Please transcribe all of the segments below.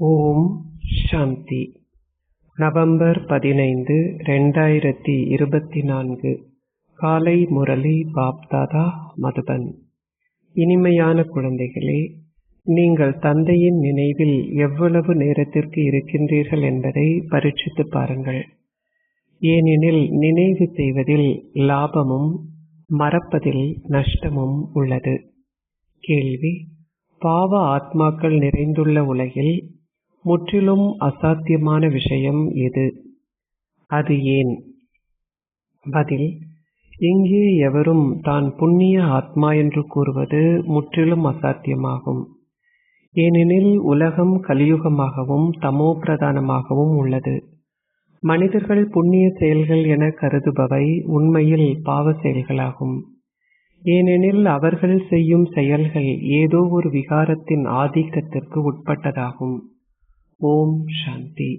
ஓம் சாந்தி. November 15, 2024. காலை முரளி பாப்தாதா, மதுபன். இனிமையான குழந்தைகளே, நீங்கள் தந்தையின் நினைவில் எவ்வளவு நேரத்திற்கு இருக்கின்றீர்கள் என்பதை பரீட்சித்து பாருங்கள். ஏனெனில் நினைவு செய்வதில் லாபமும் மறப்பதில் நஷ்டமும் உள்ளது. கேள்வி: பாவ ஆத்மாக்கள் நிறைந்துள்ள உலகில் முற்றிலும் அசாத்தியமான விஷயம் எது? அது ஏன்? பதில்: இங்கே எவரும் தான் புண்ணிய ஆத்மா என்று கூறுவது முற்றிலும் அசாத்தியமாகும். ஏனெனில் உலகம் கலியுகமாகவும் தமோ பிரதானமாகவும் உள்ளது. மனிதர்கள் புண்ணிய செயல்கள் என கருதுபவை உண்மையில் பாவ செயல்களாகும். ஏனெனில் அவர்கள் செய்யும் செயல்கள் ஏதோ ஒரு விகாரத்தின் ஆதிக்கத்திற்கு உட்பட்டதாகும். ஓம் சாந்தி.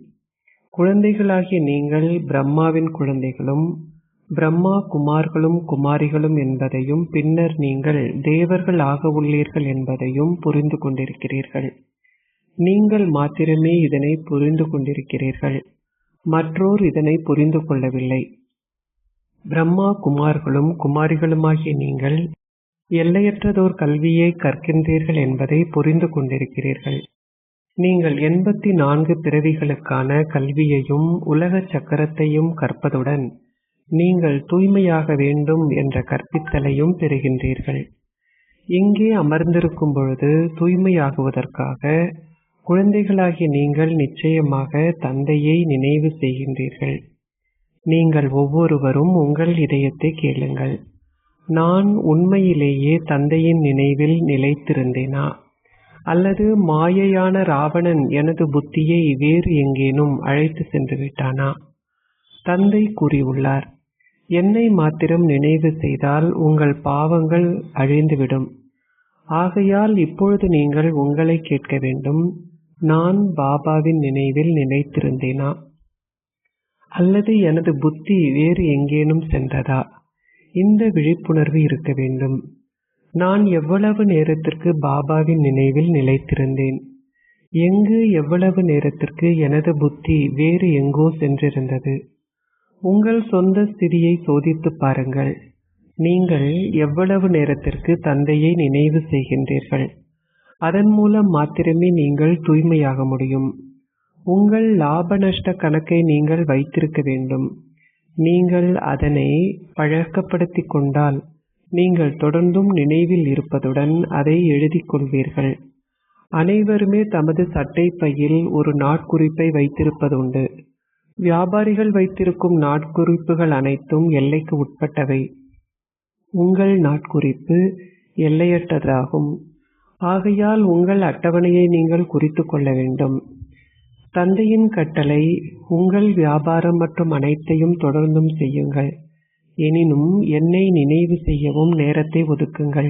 குழந்தைகளாகிய நீங்கள் பிரம்மாவின் குழந்தைகளும் பிரம்மா குமார்களும் குமாரிகளும் என்பதையும் பின்னர் நீங்கள் தேவர்கள் ஆக உள்ளீர்கள் என்பதையும் புரிந்து கொண்டிருக்கிறீர்கள். நீங்கள் மாத்திரமே இதனை புரிந்து கொண்டிருக்கிறீர்கள், மற்றோர் இதனை புரிந்து கொள்ளவில்லை. பிரம்மா குமார்களும் குமாரிகளுமாகிய நீங்கள் எல்லையற்றதோர் கல்வியை கற்கின்றீர்கள் என்பதை புரிந்து கொண்டிருக்கிறீர்கள். நீங்கள் 84 பிறவிகளுக்கான கல்வியையும் உலக சக்கரத்தையும் கற்பதுடன் நீங்கள் தூய்மையாக வேண்டும் என்ற கற்பித்தலையும் பெறுகின்றீர்கள். இங்கே அமர்ந்திருக்கும் பொழுது தூய்மையாகுவதற்காக குழந்தைகளாகிய நீங்கள் நிச்சயமாக தந்தையை நினைவு செய்கின்றீர்கள். நீங்கள் ஒவ்வொருவரும் உங்கள் இதயத்தை கேளுங்கள். நான் உண்மையிலேயே தந்தையின் நினைவில் நிலைத்திருந்தேனா, அல்லது மாயையான ராவணன் எனது புத்தியை வேறு எங்கேனும் அழைத்து சென்று விட்டானா? தந்தை கூறியுள்ளார், என்னை மாத்திரம் நினைவு செய்தால் உங்கள் பாவங்கள் அழிந்துவிடும். ஆகையால் இப்பொழுது நீங்கள் உங்களை கேட்க வேண்டும், நான் பாபாவின் நினைவில் நிலைத்திருந்தேனா, அல்லது எனது புத்தி வேறு எங்கேனும் சென்றதா? இந்த விழிப்புணர்வு இருக்க வேண்டும். நான் எவ்வளவு நேரத்திற்கு பாபாவின் நினைவில் நிலைத்திருந்தேன்? எங்கு எவ்வளவு நேரத்திற்கு எனது புத்தி வேறு எங்கோ சென்றிருந்தது? உங்கள் சொந்த ஸ்திதியை சோதித்து பாருங்கள். நீங்கள் எவ்வளவு நேரத்திற்கு தந்தையை நினைவு செய்கின்றீர்கள்? அதன் மூலம் மாத்திரமே நீங்கள் தூய்மையாக முடியும். உங்கள் லாப நஷ்ட கணக்கை நீங்கள் வைத்திருக்க வேண்டும். நீங்கள் அதனை பழக்கப்படுத்திக் கொண்டால் நீங்கள் தொடர்ந்தும் நினைவில் இருப்பதுடன் அதை எழுதிக் கொள்வீர்கள். அனைவருமே தமது சட்டை பையில் ஒரு நாட்குறிப்பை வைத்திருப்பதுண்டு. வியாபாரிகள் வைத்திருக்கும் நாட்குறிப்புகள் அனைத்தும் எல்லைக்கு உட்பட்டவை. உங்கள் நாட்குறிப்பு எல்லையற்றதாகும். ஆகையால் உங்கள் அட்டவணையை நீங்கள் குறித்து கொள்ள வேண்டும். தந்தையின் கட்டளை, உங்கள் வியாபாரம் மற்றும் அனைத்தையும் தொடர்ந்தும் செய்யுங்கள். எனினும் என்னை நினைவு செய்யவும் நேரத்தை ஒதுக்குங்கள்.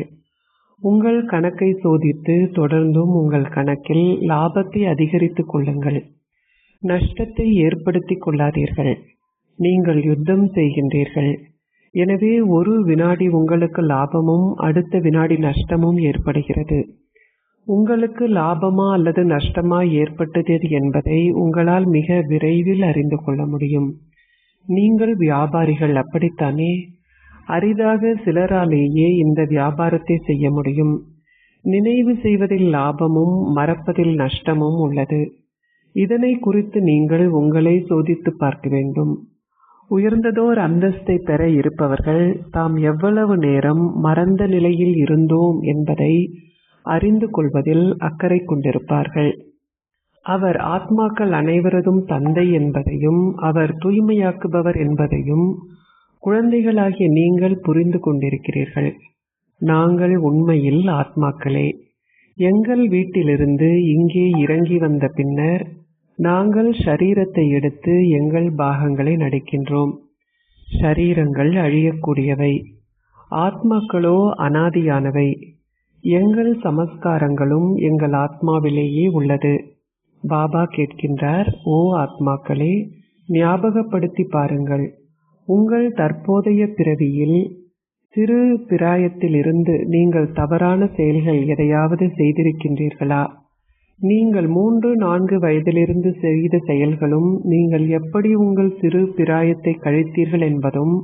உங்கள் கணக்கை சோதித்து தொடர்ந்தும் உங்கள் கணக்கில் லாபத்தை அதிகரித்துக் கொள்ளுங்கள். நஷ்டத்தை ஏற்படுத்திக் கொள்ளாதீர்கள். நீங்கள் யுத்தம் செய்கின்றீர்கள். எனவே ஒரு வினாடி உங்களுக்கு லாபமும் அடுத்த வினாடி நஷ்டமும் ஏற்படுகிறது. உங்களுக்கு லாபமா அல்லது நஷ்டமா ஏற்பட்டது என்பதை உங்களால் மிக விரைவில் அறிந்து கொள்ள முடியும். நீங்கள் வியாபாரிகள், அப்படித்தானே? அரிதாக சிலராலேயே இந்த வியாபாரத்தை செய்ய முடியும். நினைவு செய்வதில் லாபமும் மறப்பதில் நஷ்டமும் உள்ளது. இதனை குறித்து நீங்கள் உங்களை சோதித்து பார்க்க வேண்டும். உயர்ந்ததோர் அந்தஸ்தை பெற இருப்பவர்கள் தாம் எவ்வளவு நேரம் மறந்த நிலையில் இருந்தோம் என்பதை அறிந்து கொள்வதில் அக்கறை கொண்டிருப்பார்கள். அவர் ஆத்மாக்கள் அனைவரதும் தந்தை என்பதையும் அவர் தூய்மையாக்குபவர் என்பதையும் குழந்தைகளாகிய நீங்கள் புரிந்து கொண்டிருக்கிறீர்கள். நாங்கள் உண்மையில் ஆத்மாக்களே. எங்கள் வீட்டிலிருந்து இங்கே இறங்கி வந்த பின்னர் நாங்கள் ஷரீரத்தை எடுத்து எங்கள் பாகங்களை நடிக்கின்றோம். ஷரீரங்கள் அழியக்கூடியவை, ஆத்மாக்களோ அனாதியானவை. எங்கள் சமஸ்காரங்களும் எங்கள் ஆத்மாவிலேயே உள்ளது. பாபா கேட்கின்றார், ஓ ஆத்மாக்களே, ஞாபகப்படுத்தி பாருங்கள். உங்கள் தற்போதைய பிறவியில் சிறு பிராயத்திலிருந்து நீங்கள் தவறான செயல்கள் எதையாவது செய்திருக்கின்றீர்களா? நீங்கள் 3-4 வயதிலிருந்து செய்த செயல்களும், நீங்கள் எப்படி உங்கள் சிறு பிராயத்தை கழித்தீர்கள் என்பதும்,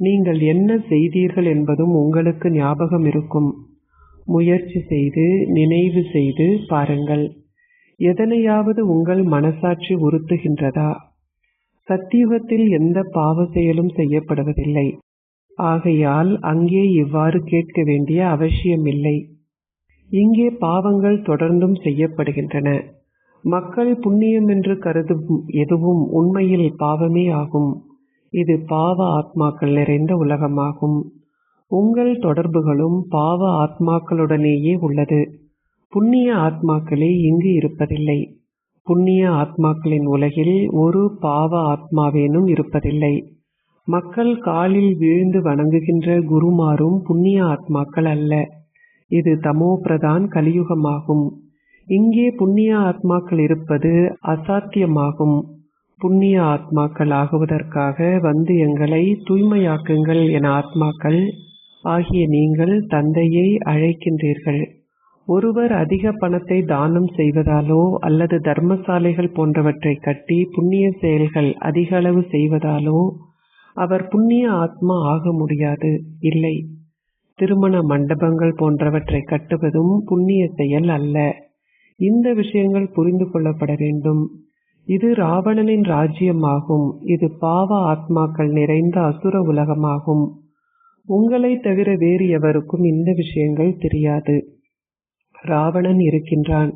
நீங்கள் என்ன செய்தீர்கள் என்பதும் உங்களுக்கு ஞாபகம் இருக்கும். முயற்சி செய்து நினைவு செய்து பாருங்கள். எதனையாவது உங்கள் மனசாட்சி உறுத்துகின்றதா? சத்தியுகத்தில் எந்த பாவ செயலும் செய்யப்படுவதில்லை. ஆகையால் அங்கே இவ்வாறு கேட்க வேண்டிய அவசியமில்லை. இங்கே பாவங்கள் தொடர்ந்தும் செய்யப்படுகின்றன. மக்கள் புண்ணியம் என்று கருதும் எதுவும் உண்மையில் பாவமே ஆகும். இது பாவ ஆத்மாக்கள் நிறைந்த உலகமாகும். உங்கள் தொடர்புகளும் பாவ ஆத்மாக்களுடனேயே உள்ளது. புண்ணிய ஆத்மாக்களே இங்கு இருப்பதில்லை. புண்ணிய ஆத்மாக்களின் உலகில் ஒரு பாவ ஆத்மாவேனும் இருப்பதில்லை. மக்கள் காலில் வீழ்ந்து வணங்குகின்ற குருமாரும் புண்ணிய ஆத்மாக்கள் அல்ல. இது தமோ பிரதான் கலியுகமாகும். இங்கே புண்ணிய ஆத்மாக்கள் இருப்பது அசாத்தியமாகும். புண்ணிய ஆத்மாக்கள் ஆகுவதற்காக வந்து எங்களை தூய்மையாக்குங்கள் என ஆத்மாக்கள் ஆகிய நீங்கள் தந்தையை அழைக்கின்றீர்கள். ஒருவர் அதிக பணத்தை தானம் செய்வதாலோ அல்லது தர்மசாலைகள் போன்றவற்றை கட்டி புண்ணிய செயல்கள் அதிக அளவு செய்வதாலோ அவர் புண்ணிய ஆத்மா ஆக முடியாது. இல்லை. திருமண மண்டபங்கள் போன்றவற்றை கட்டுவதும் புண்ணிய செயல் அல்ல. இந்த விஷயங்கள் புரிந்து கொள்ளப்பட வேண்டும். இது ராவணனின் ராஜ்யமாகும். இது பாவ ஆத்மாக்கள் நிறைந்த அசுர உலகமாகும். உங்களை தவிர வேறு எவருக்கும் இந்த விஷயங்கள் தெரியாது. ராவணன் இருக்கின்றான்,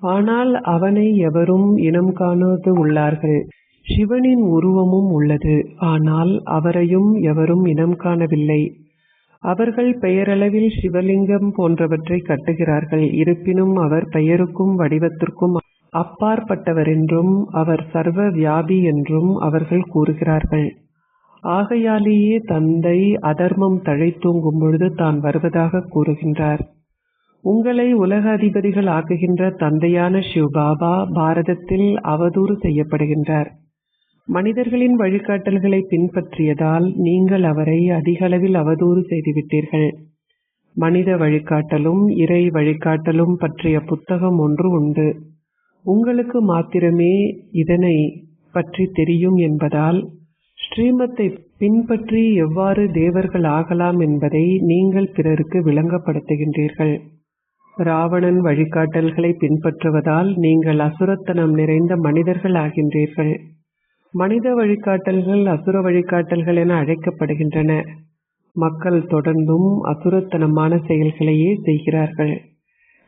ஆனால் அவனை எவரும் இனம் காணாது உள்ளார்கள். சிவனின் உருவமும் உள்ளது, ஆனால் அவரையும் எவரும் இனம் காணவில்லை. அவர்கள் பெயரளவில் சிவலிங்கம் போன்றவற்றை கட்டுகிறார்கள். இருப்பினும் அவர் பெயருக்கும் வடிவத்திற்கும் அப்பாற்பட்டவர் என்றும் அவர் சர்வ வியாபி என்றும் அவர்கள் கூறுகிறார்கள். ஆகையாலேயே தந்தை அதர்மம் தழைத்தூங்கும் பொழுது தான் வருவதாக கூறுகின்றார். உங்களை உலக அதிபதிகள் ஆக்குகின்ற தந்தையான சிவபாபா பாரதத்தில் அவதூறு செய்யப்படுகின்றார். மனிதர்களின் வழிகாட்டல்களை பின்பற்றியதால் நீங்கள் அவரை அதிகளவில் அவதூறு செய்துவிட்டீர்கள். மனித வழிகாட்டலும் இறை வழிகாட்டலும் பற்றிய புத்தகம் ஒன்று உண்டு. உங்களுக்கு மாத்திரமே இதனை பற்றி தெரியும் என்பதால் ஸ்ரீமத்தை பின்பற்றி எவ்வாறு தேவர்கள் ஆகலாம் என்பதை நீங்கள் பிறருக்கு விளங்கப்படுத்துகின்றீர்கள். ராவணன் வழிகாட்டல்களை பின்பற்றுவதால் நீங்கள் அசுரத்தனம் நிறைந்த மனிதர்கள் ஆகின்றீர்கள். மனித வழிகாட்டல்கள் அசுர வழிகாட்டல்கள் என அழைக்கப்படுகின்றன. மக்கள் தொடர்ந்தும் அசுரத்தனமான செயல்களையே செய்கிறார்கள்.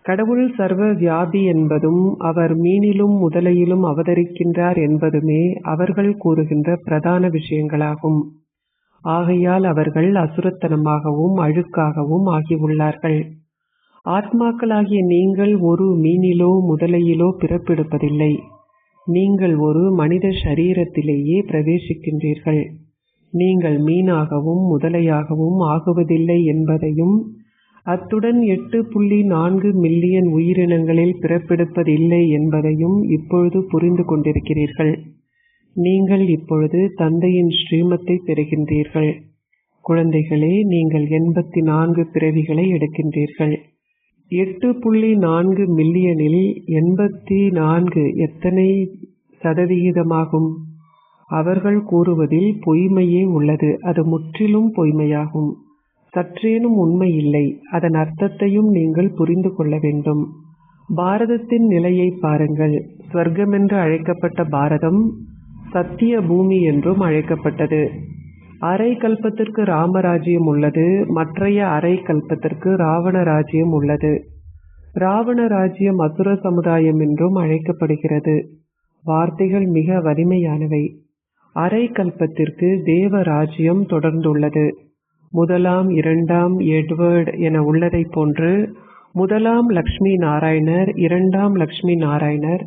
கடவுள் சர்வ வியாபி என்பதும் அவர் மீனிலும் முதலையிலும் அவதரிக்கின்றார் என்பதுமே அவர்கள் கூறுகின்ற பிரதான விஷயங்களாகும். ஆகையால் அவர்கள் அசுரத்தனமாகவும் அழுக்காகவும் ஆகியுள்ளார்கள். ஆத்மாக்களாகிய நீங்கள் ஒரு மீனிலோ முதலையிலோ பிறப்பெடுப்பதில்லை. நீங்கள் ஒரு மனித சரீரத்திலேயே பிரவேசிக்கின்றீர்கள். நீங்கள் மீனாகவும் முதலையாகவும் ஆகுவதில்லை என்பதையும், அத்துடன் 8.4 மில்லியன் உயிரினங்களில் பிறப்பெடுப்பதில்லை என்பதையும் இப்பொழுது புரிந்து கொண்டிருக்கிறீர்கள். நீங்கள் இப்பொழுது தந்தையின் ஸ்ரீமத்தை பெறுகின்றீர்கள். குழந்தைகளே, நீங்கள் 84 பிறவிகளை எடுக்கின்றீர்கள். 8.4 மில்லியனில் 84 எத்தனை சதவிகிதமாகும்? அவர்கள் கூறுவதில் பொய்மையே உள்ளது. அது முற்றிலும் பொய்மையாகும். சற்றேனும் உண்மை இல்லை. அதன் அர்த்தத்தையும் நீங்கள் புரிந்து கொள்ள வேண்டும். பாரதத்தின் நிலையை பாருங்கள். ஸ்வர்க்கமென்று அழைக்கப்பட்ட பாரதம் சத்திய பூமி என்றும் அழைக்கப்பட்டது. அரை கல்பத்திற்கு ராமராஜ்யம் உள்ளது. மற்றைய அரை கல்பத்திற்கு ராவண ராஜ்யம் உள்ளது. ராவண ராஜ்யம் அசுர சமுதாயம் என்றும் அழைக்கப்படுகிறது. வார்த்தைகள் மிக வலிமையானவை. அரை கல்பத்திற்கு தேவ ராஜ்யம் தொடர்ந்துள்ளது. முதலாம் 2ஆம் எட்வர்ட் என உள்ளதை போன்று 1ஆம் லக்ஷ்மி நாராயணர், 2ஆம் லக்ஷ்மி நாராயணர்,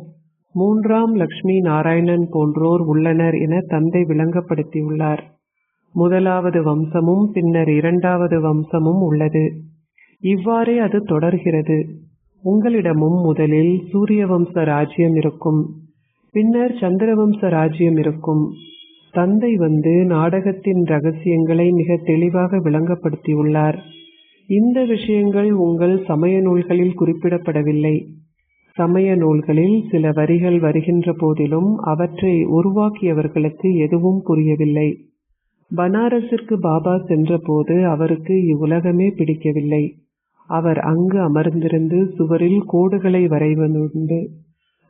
3ஆம் லக்ஷ்மி நாராயணன் போன்றோர் உள்ளனர் என தந்தை விளங்கப்படுத்தியுள்ளார். முதலாவது வம்சமும் பின்னர் 2வது வம்சமும் உள்ளது. இவ்வாறே அது தொடர்கிறது. உங்களிடமும் முதலில் சூரிய வம்ச ராஜ்யம் இருக்கும், பின்னர் சந்திரவம்ச ராஜ்யம் இருக்கும். தந்தை வந்து நாடகத்தின் ரகசியங்களை மிக தெளிவாக விளங்கப்படுத்தியுள்ளார். இந்த விஷயங்கள் உங்கள் சமய நூல்களில் குறிப்பிடப்படவில்லை. சமய நூல்களில் சில வரிகள் வருகின்ற போதிலும் அவற்றை உருவாக்கியவர்களுக்கு எதுவும் புரியவில்லை. பனாரஸிற்கு பாபா சென்றபோது அவருக்கு இவ்வுலகமே பிடிக்கவில்லை. அவர் அங்கு அமர்ந்திருந்து சுவரில் கோடுகளை வரைவதுண்டு.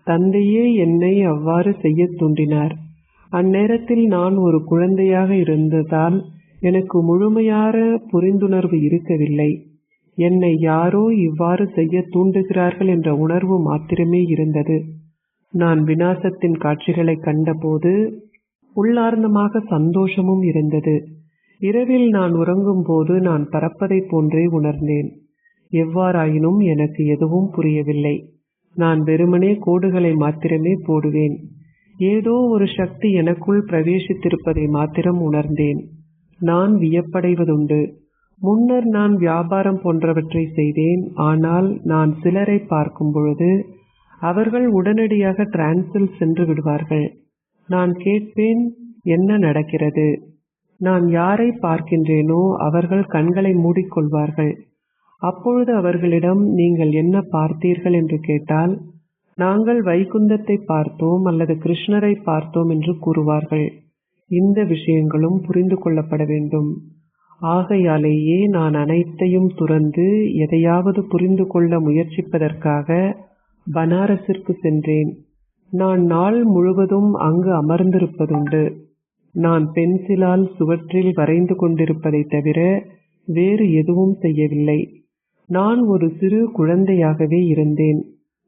தந்தையே என்னை அவ்வாறு செய்ய தூண்டினார். அந்நேரத்தில் நான் ஒரு குழந்தையாக இருந்ததால் எனக்கு முழுமையான புரிந்துணர்வு இருக்கவில்லை. என்னை யாரோ இவ்வாறு செய்ய தூண்டுகிறார்கள் என்ற உணர்வு மாத்திரமே இருந்தது. நான் விநாசத்தின் காட்சிகளை கண்டபோது உள்ளார்ந்தமாக சந்தோஷமும் இருந்தது. இரவில் நான் உறங்கும் போது நான் பறப்பதைப் போன்றே உணர்ந்தேன். எவ்வாறாயினும் எனக்கு எதுவும் புரியவில்லை. நான் வெறுமனே கோடுகளை மாத்திரமே போடுவேன். ஏதோ ஒரு சக்தி எனக்குள் பிரவேசித்திருப்பதை மாத்திரம் உணர்ந்தேன். நான் வியப்படைவதுண்டு. முன்னர் நான் வியாபாரம் போன்றவற்றை செய்தேன். ஆனால் நான் சிலரை பார்க்கும் பொழுது அவர்கள் உடனடியாக டிரான்ஸில் சென்று விடுவார்கள். நான் கேட்பேன், என்ன நடக்கிறது? நான் யாரை பார்க்கின்றேனோ அவர்கள் கண்களை மூடிக்கொள்வார்கள். அப்பொழுது அவர்களிடம் நீங்கள் என்ன பார்த்தீர்கள் என்று கேட்டால், நாங்கள் வைகுந்தத்தை பார்த்தோம் அல்லது கிருஷ்ணரை பார்த்தோம் என்று கூறுவார்கள். இந்த விஷயங்களும் புரிந்து கொள்ளப்பட வேண்டும். ஆகையாலேயே நான் அனைத்தையும் துறந்து எதையாவது புரிந்து கொள்ள முயற்சிப்பதற்காக பனாரஸிற்கு சென்றேன். நான் நாள் முழுவதும் அங்கு அமர்ந்திருப்பதுண்டு. நான் பென்சிலால் சுவற்றில் வரைந்து கொண்டிருப்பதை தவிர வேறு எதுவும் செய்யவில்லை. நான் ஒரு சிறு குழந்தையாகவே இருந்தேன்.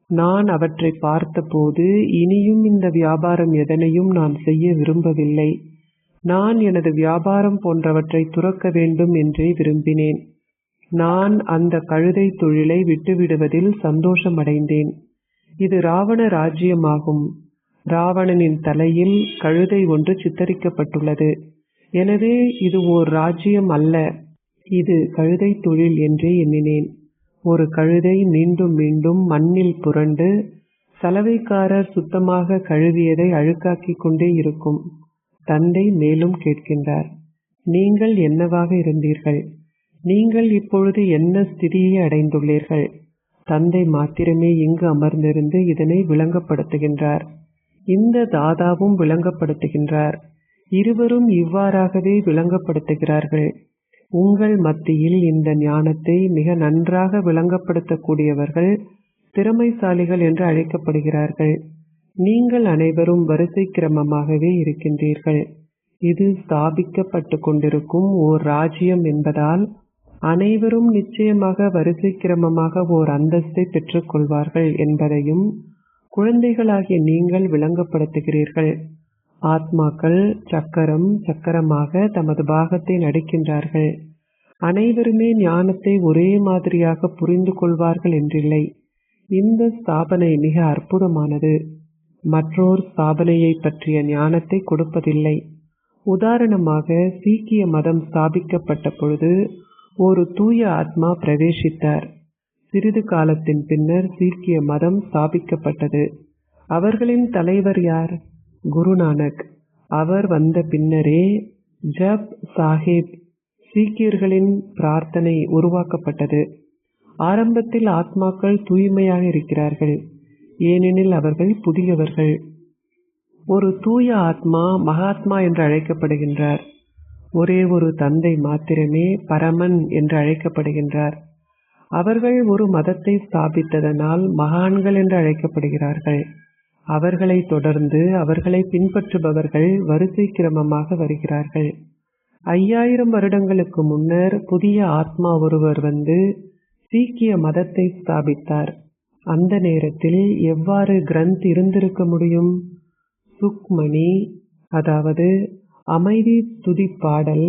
நான் அவற்றை பார்த்தபோது இனியும் இந்த வியாபாரம் எதனையும் நான் செய்ய விரும்பவில்லை. நான் எனது வியாபாரம் போன்றவற்றை துறக்க வேண்டும் என்றே விரும்பினேன். நான் அந்த கழுதை தொழிலை விட்டுவிடுவதில் சந்தோஷமடைந்தேன். இது ராவண ராஜ்யமாகும். ராவணனின் தலையில் கழுதை ஒன்று சித்தரிக்கப்பட்டுள்ளது. எனவே இது ஓர் ராஜ்யம் அல்ல, இது கழுதை தொழில் என்றே எண்ணினேன். ஒரு கழுதை மீண்டும் மீண்டும் மண்ணில் புரண்டு சலவைக்காரர் சுத்தமாக கழுவியதை அழுக்காக்கிக் கொண்டே இருக்கும். தந்தை மேலும் கேட்கின்றார், நீங்கள் என்னவாக இருந்தீர்கள்? நீங்கள் இப்பொழுது என்ன ஸ்திதியை அடைந்துள்ளீர்கள்? தந்தை மாத்திரமே இங்கு அமர்ந்திருந்து இதனை விளங்கப்படுத்துகின்றார். இந்த தாதாவும் விளங்கப்படுத்துகின்றார். இருவரும் இவ்வாறாகவே விளங்கப்படுத்துகிறார்கள். உங்கள் மத்தியில் இந்த ஞானத்தை மிக நன்றாக விளங்கப்படுத்தக்கூடியவர்கள் திறமைசாலிகள் என்று அழைக்கப்படுகிறார்கள். நீங்கள் அனைவரும் வரிசை கிரமமாகவே இருக்கின்றீர்கள். இது ஸ்தாபிக்கப்பட்டு கொண்டிருக்கும் ஓர் ராஜ்யம் என்பதால் அனைவரும் நிச்சயமாக வரிசை கிரமமாக ஓர் அந்தஸ்தை பெற்றுக் கொள்வார்கள் என்பதையும் குழந்தைகளாகிய நீங்கள் விளங்கப்படுத்துகிறீர்கள். ஆத்மாக்கள் சக்கரம் சக்கரமாக தமது பாகத்தை நடிக்கின்றார்கள். அனைவருமே ஞானத்தை ஒரே மாதிரியாக புரிந்து கொள்வார்கள் என்றில்லை. இந்த ஸ்தாபனை மிக அற்புதமானது. மற்றோர் ஸ்தாபனையை பற்றிய ஞானத்தை கொடுப்பதில்லை. உதாரணமாக, சீக்கிய மதம் ஸ்தாபிக்கப்பட்ட பொழுது ஒரு தூய ஆத்மா பிரவேசித்தார். சிறிது காலத்தின் பின்னர் சீக்கிய மதம் ஸ்தாபிக்கப்பட்டது. அவர்களின் தலைவர் யார்? குருநானக். அவர் வந்த பின்னரே ஜப் சாஹிப் சீக்கியர்களின் பிரார்த்தனை உருவாக்கப்பட்டது. ஆரம்பத்தில் ஆத்மாக்கள் தூய்மையாக இருக்கிறார்கள், ஏனெனில் அவர்கள் புதியவர்கள். ஒரு தூய ஆத்மா மகாத்மா என்று அழைக்கப்படுகின்றார். ஒரே ஒரு தந்தை மாத்திரமே பரமன் என்று அழைக்கப்படுகின்றார். அவர்கள் ஒரு மதத்தை ஸ்தாபித்ததனால் மகான்கள் என்று அழைக்கப்படுகிறார்கள். அவர்களை தொடர்ந்து அவர்களை பின்பற்றுபவர்கள் வரிசை கிரமமாக வருகிறார்கள். 5000 வருடங்களுக்கு முன்னர் புதிய ஆத்மா ஒருவர் வந்து சீக்கிய மதத்தை ஸ்தாபித்தார். அந்த நேரத்தில் எவ்வாறு கிரந்த் இருந்திருக்க முடியும்? சுக்மணி, அதாவது அமைதி துதி பாடல்,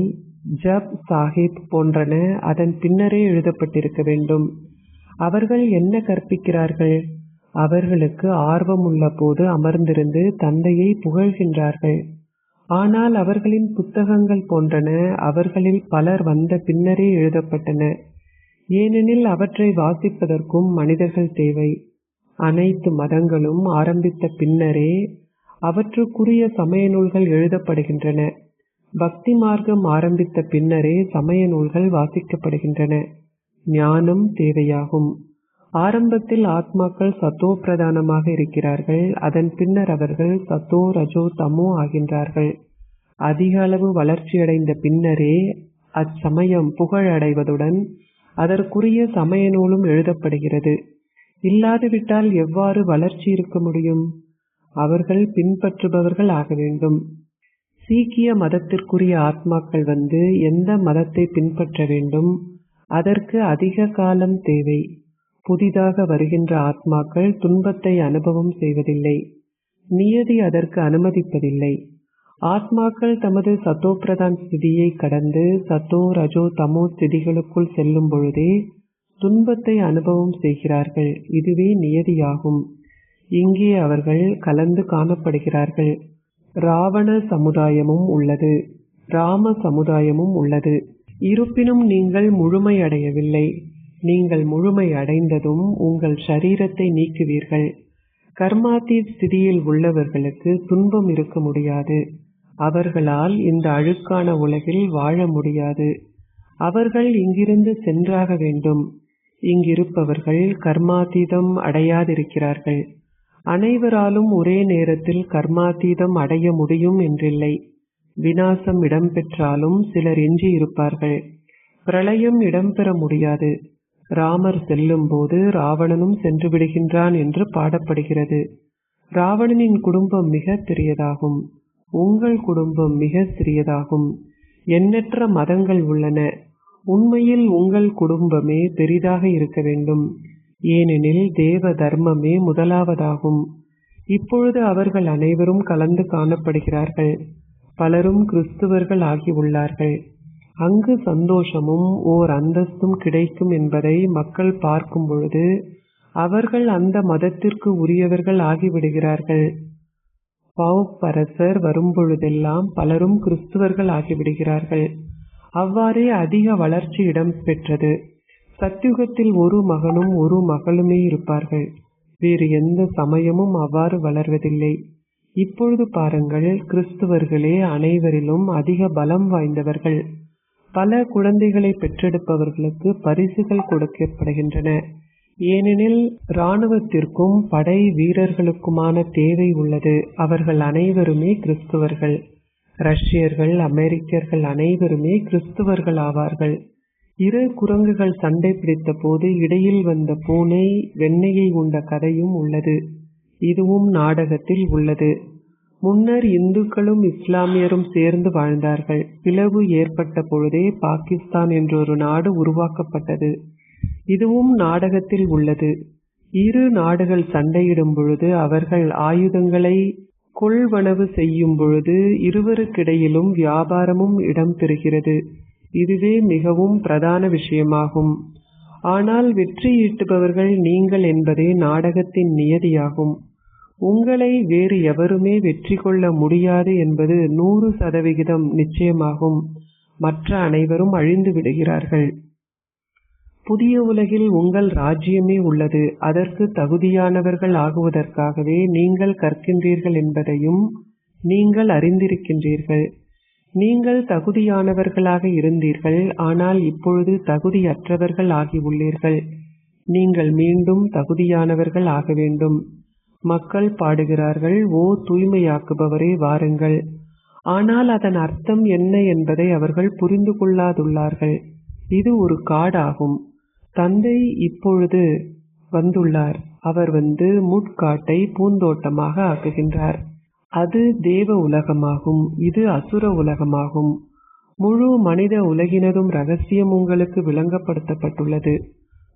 ஜப் சாஹிப் போன்றன அதன் பின்னரே எழுதப்பட்டிருக்க வேண்டும். அவர்கள் என்ன கற்பிக்கிறார்கள்? அவர்களுக்கு ஆர்வம் உள்ள போது அமர்ந்திருந்து தந்தையை புகழ்கின்றார்கள். ஆனால் அவர்களின் புத்தகங்கள் போன்றன அவர்களில் பலர் வந்த பின்னரே எழுதப்பட்டன. ஏனெனில் அவற்றை வாசிப்பதற்கும் மனிதர்கள் தேவை. அனைத்து மதங்களும் ஆரம்பித்த பின்னரே அவற்றுக்குரிய சமய நூல்கள் எழுதப்படுகின்றன. பக்தி மார்க்கம் ஆரம்பித்த பின்னரே சமய நூல்கள் வாசிக்கப்படுகின்றன. ஞானம் தேவையாகும். ஆரம்பத்தில் ஆத்மாக்கள் சத்தோ பிரதானமாக இருக்கிறார்கள். அதன் பின்னர் அவர்கள் சத்தோ ரஜோ தமோ ஆகின்றார்கள். அதிக அளவு வளர்ச்சியடைந்த பின்னரே அச்சமயம் புகழடைவதுடன் அதற்குரிய சமய நூலும் எழுதப்படுகிறது. இல்லாதுவிட்டால் எவ்வாறு வளர்ச்சி இருக்க முடியும்? அவர்கள் பின்பற்றுபவர்கள் ஆக வேண்டும். சீக்கிய மதத்திற்குரிய ஆத்மாக்கள் வந்து எந்த மதத்தை பின்பற்ற வேண்டும்? அதற்கு அதிக காலம் தேவை. புதிதாக வருகின்ற ஆத்மாக்கள் துன்பத்தை அனுபவம் செய்வதில்லை. நியதி அதற்கு அனுமதிப்பதில்லை. ஆத்மாக்கள் தமது சத்தோப்பிரதான் ஸ்திதியை கடந்து சத்தோ ரஜோ தமோ ஸ்திதிகளுக்குள் செல்லும் பொழுதே துன்பத்தை அனுபவம் செய்கிறார்கள். இதுவே நியதியாகும். இங்கே அவர்கள் கலந்து காணப்படுகிறார்கள். ராவண சமுதாயமும் உள்ளது, ராம சமுதாயமும் உள்ளது. இருப்பினும் நீங்கள் முழுமையடையவில்லை. நீங்கள் முழுமை அடைந்ததும் உங்கள் ஷரீரத்தை நீக்குவீர்கள். கர்மாதீத் ஸ்திதியில் உள்ளவர்களுக்கு துன்பம் இருக்க முடியாது. அவர்களால் இந்த அழுக்கான உலகில் வாழ முடியாது. அவர்கள் இங்கிருந்து சென்றாக வேண்டும். இங்கிருப்பவர்கள் கர்மாதீதம் அடையாதிருக்கிறார்கள். அனைவராலும் ஒரே நேரத்தில் கர்மாதீதம் அடைய முடியும் என்றில்லை. விநாசம் இடம்பெற்றாலும் சிலர் எஞ்சி இருப்பார்கள். பிரளயம் இடம்பெற முடியாது. ராமர் செல்லும் போது ராவணனும் சென்று விடுகின்றான் என்று பாடப்படுகிறது. ராவணனின் குடும்பம் மிக பெரியதாகும். உங்கள் குடும்பம் மிக சிறியதாகும். எண்ணற்ற மதங்கள் உள்ளன. உண்மையில் உங்கள் குடும்பமே பெரிதாக இருக்க வேண்டும். ஏனெனில் தேவ தர்மமே முதலாவதாகும். இப்பொழுது அவர்கள் அனைவரும் கலந்து காணப்படுகிறார்கள். பலரும் கிறிஸ்துவர்கள் ஆகியுள்ளார்கள். அங்கு சந்தோஷமும் ஓர் அந்தஸ்தும் கிடைக்கும் என்பதை மக்கள் பார்க்கும் பொழுது அவர்கள் அந்த மதத்திற்கு உரியவர்கள் ஆகிவிடுகிறார்கள். பரசர் வரும்பொழுதெல்லாம் பலரும் கிறிஸ்துவர்கள் ஆகிவிடுகிறார்கள். அவ்வாறே அதிக வளர்ச்சி இடம்பெற்றது. சத்யுகத்தில் ஒரு மகனும் ஒரு மகளுமே இருப்பார்கள். வேறு எந்த சமயமும் அவ்வாறு வளர்வதில்லை. இப்பொழுது பாருங்கள், கிறிஸ்துவர்களே அனைவரிலும் அதிக பலம் வாய்ந்தவர்கள். பல குழந்தைகளை பெற்றெடுப்பவர்களுக்கு பரிசுகள் கொடுக்கப்படுகின்றன. ஏனெனில் இராணுவத்திற்கும் படை வீரர்களுக்குமான தேவை உள்ளது. அவர்கள் அனைவருமே கிறிஸ்துவர்கள். ரஷ்யர்கள், அமெரிக்கர்கள் அனைவருமே கிறிஸ்துவர்கள் ஆவார்கள். இரு குரங்குகள் சண்டை பிடித்த போது இடையில் வந்த பூனை வெண்ணெயை உண்ட கதையும் உள்ளது. இதுவும் நாடகத்தில் உள்ளது. முன்னர் இந்துக்களும் இஸ்லாமியரும் சேர்ந்து வாழ்ந்தார்கள். பிளவு ஏற்பட்ட பொழுதே பாகிஸ்தான் என்றொரு நாடு உருவாக்கப்பட்டது. இதுவும் நாடகத்தில் உள்ளது. இரு நாடுகள் சண்டையிடும் பொழுது அவர்கள் ஆயுதங்களை கொள்வனவு செய்யும் பொழுது இருவருக்கிடையிலும் வியாபாரமும் இடம்பெறுகிறது. இதுவே மிகவும் பிரதான விஷயமாகும். ஆனால் வெற்றி ஈட்டுபவர்கள் நீங்கள் என்பதே நாடகத்தின் நியதியாகும். உங்களை வேறு எவருமே வெற்றி கொள்ள முடியாது என்பது 100% நிச்சயமாகும். மற்ற அனைவரும் அழிந்து விடுகிறார்கள். புதிய உலகில் உங்கள் ராஜ்யமே உள்ளது. அதற்கு தகுதியானவர்கள் ஆகுவதற்காகவே நீங்கள் கற்கின்றீர்கள் என்பதையும் நீங்கள் அறிந்திருக்கின்றீர்கள். நீங்கள் தகுதியானவர்களாக இருந்தீர்கள். ஆனால் இப்பொழுது தகுதியற்றவர்கள் ஆகியுள்ளீர்கள். நீங்கள் மீண்டும் தகுதியானவர்கள் ஆக வேண்டும். மக்கள் பாடுகிறார்கள், ஓ தூய்மையாக்குபவரே வாருங்கள். ஆனால் அதன் அர்த்தம் என்ன என்பதை அவர்கள் புரிந்து கொள்ளாதுள்ளார்கள். இது ஒரு காடாகும். தந்தை இப்பொழுது வந்துள்ளார். அவர் வந்து முட்காட்டை பூந்தோட்டமாக ஆக்குகின்றார். அது தேவ உலகமாகும். இது அசுர உலகமாகும். முழு மனித உலகினதும் ரகசியம் உங்களுக்கு விளங்கப்படுத்தப்பட்டுள்ளது.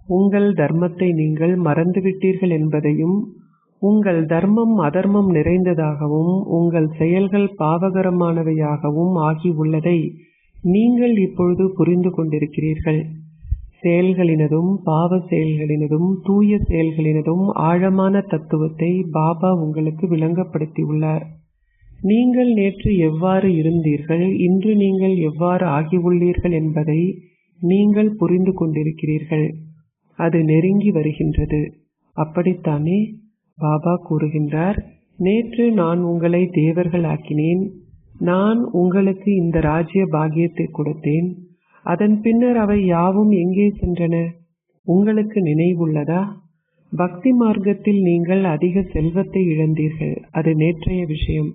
உங்கள் தர்மத்தை நீங்கள் மறந்துவிட்டீர்கள் என்பதையும், உங்கள் தர்மம் அதர்மம் நிறைந்ததாகவும் உங்கள் செயல்கள் பாவகரமானவையாகவும் ஆகியுள்ளதை நீங்கள் இப்பொழுது புரிந்து கொண்டிருக்கிறீர்கள். செயல்களினதும் பாவ செயல்களினதும் தூய செயல்களினதும் ஆழமான தத்துவத்தை பாபா உங்களுக்கு விளங்கப்படுத்தியுள்ளார். நீங்கள் நேற்று எவ்வாறு இருந்தீர்கள், இன்று நீங்கள் எவ்வாறு ஆகியுள்ளீர்கள் என்பதை நீங்கள் புரிந்து கொண்டிருக்கிறீர்கள். அது நெருங்கி வருகின்றது. அப்படித்தானே? பாபா கூறுகின்றார், நேற்று நான் உங்களை தேவர்கள் ஆக்கினேன். நான் உங்களுக்கு இந்த ராஜ்ய பாக்கியத்தை கொடுத்தேன். அதன் பின்னர் அவை யாவும் எங்கே சென்றன? உங்களுக்கு நினைவுள்ளதா? பக்தி மார்க்கத்தில் நீங்கள் அதிக செல்வத்தை இழந்தீர்கள். அது நேற்றைய விஷயம்.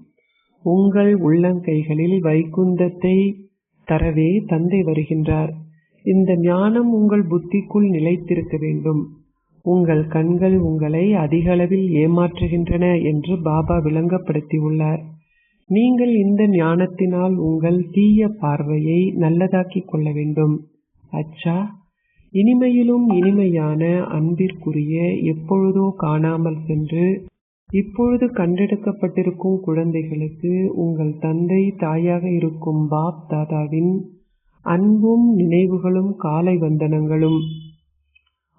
உங்கள் உள்ளங்கைகளில் வைகுந்தத்தை தரவே தந்தை வருகின்றார். இந்த ஞானம் உங்கள் புத்திக்குள் நிலைத்திருக்க வேண்டும். உங்கள் கண்கள் உங்களை அதிக அளவில் ஏமாற்றுகின்றன என்று பாபா விளங்கப்படுத்தியுள்ளார். நீங்கள் இந்த ஞானத்தினால் உங்கள் தீய பார்வையை நல்லதாக்கிக் கொள்ள வேண்டும். அச்சா, இனிமையிலும் இனிமையான அன்பிற்குரிய எப்பொழுதோ காணாமல் சென்று இப்பொழுது கண்டெடுக்கப்பட்டிருக்கும் குழந்தைகளுக்கு உங்கள் தந்தை தாயாக இருக்கும் பாப் தாதாவின் அன்பும் நினைவுகளும் காலை வந்தனங்களும்.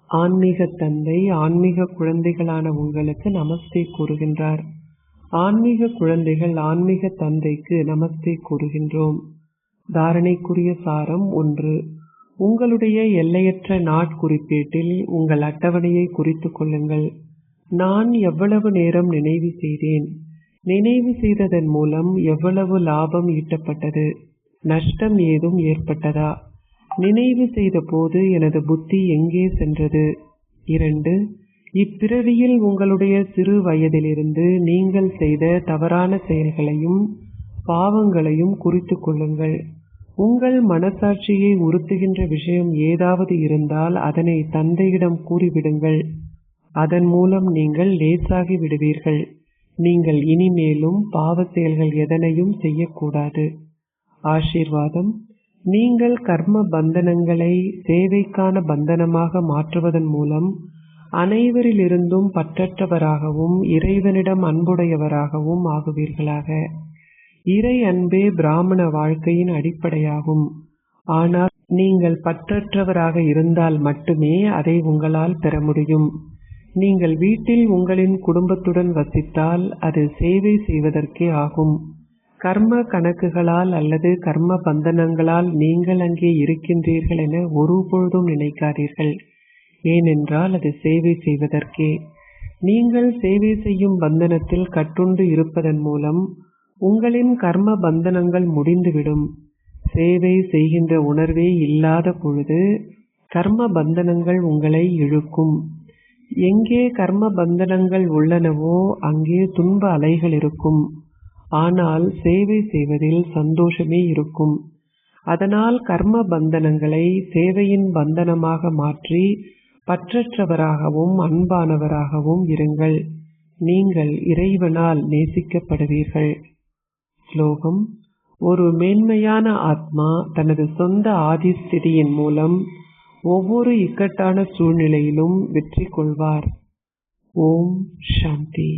ஆன்மீக தந்தை ஆன்மீக குழந்தைகளான உங்களுக்கு நமஸ்தே கூறுகின்றார். ஆன்மீக குழந்தைகள் ஆன்மீக தந்தைக்கு நமஸ்தே கூறுகின்றோம். தாரணைக்குரிய சாரம் 1. உங்களுடைய எல்லையற்ற நாட்குறிப்பேட்டில் உங்கள் அட்டவணையை குறித்து கொள்ளுங்கள். நான் எவ்வளவு நேரம் நினைவு செய்தேன்? நினைவு செய்ததன் மூலம் எவ்வளவு லாபம் ஈட்டப்பட்டது? நஷ்டம் ஏதும் ஏற்பட்டதா? நினைவு செய்த போது எனது புத்தி எங்கே சென்றது? 2. இப்பிறவியில் உங்களுடைய சிறு வயதிலிருந்து நீங்கள் செய்த தவறான செயல்களையும் பாவங்களையும் குறித்து கொள்ளுங்கள். உங்கள் மனசாட்சியை உறுத்துகின்ற விஷயம் ஏதாவது இருந்தால் அதனை தந்தையிடம் கூறிவிடுங்கள். அதன் மூலம் நீங்கள் லேசாகி விடுவீர்கள். நீங்கள் இனிமேலும் பாவ செயல்கள் எதனையும் செய்யக்கூடாது. ஆசீர்வாதம். நீங்கள் கர்ம பந்தனங்களை சேவைக்கான பந்தனமாக மாற்றுவதன் மூலம் அனைவரிலிருந்தும் பற்றற்றவராகவும் இறைவனிடம் அன்புடையவராகவும் ஆகுவீர்களாக. இறை அன்பே பிராமண வாழ்க்கையின் அடிப்படையாகும். ஆனால் நீங்கள் பற்றற்றவராக இருந்தால் மட்டுமே அதை உங்களால் பெற முடியும். நீங்கள் வீட்டில் உங்களின் குடும்பத்துடன் வசித்தால் அது சேவை செய்வதற்கே ஆகும். கர்ம கணக்குகளால் அல்லது கர்ம பந்தனங்களால் நீங்கள் அங்கே இருக்கின்றீர்கள் என ஒருபொழுதும் நினைக்காதீர்கள். ஏனென்றால் அது சேவை செய்வதற்கே. நீங்கள் சேவை செய்யும் பந்தனத்தில் கட்டுண்டு இருப்பதன் மூலம் உங்களின் கர்ம பந்தனங்கள் முடிந்துவிடும். சேவை செய்கின்ற உணர்வே இல்லாத பொழுது கர்ம பந்தனங்கள் உங்களை இழுக்கும். எங்கே கர்ம பந்தனங்கள் உள்ளனவோ அங்கே துன்ப அலைகள் இருக்கும். ஆனால் சேவை செய்வதில் சந்தோஷமே இருக்கும். அதனால் கர்ம பந்தனங்களை சேவையின் பந்தனமாக மாற்றி பற்றற்றவராகவும் அன்பானவராகவும் இருங்கள். நீங்கள் இறைவனால் நேசிக்கப்படுவீர்கள். ஸ்லோகம். ஒரு மேன்மையான ஆத்மா தனது சொந்த ஆதிஸ்திதியின் மூலம் ஒவ்வொரு இக்கட்டான சூழ்நிலையிலும் வெற்றி கொள்வார். ஓம் சாந்தி.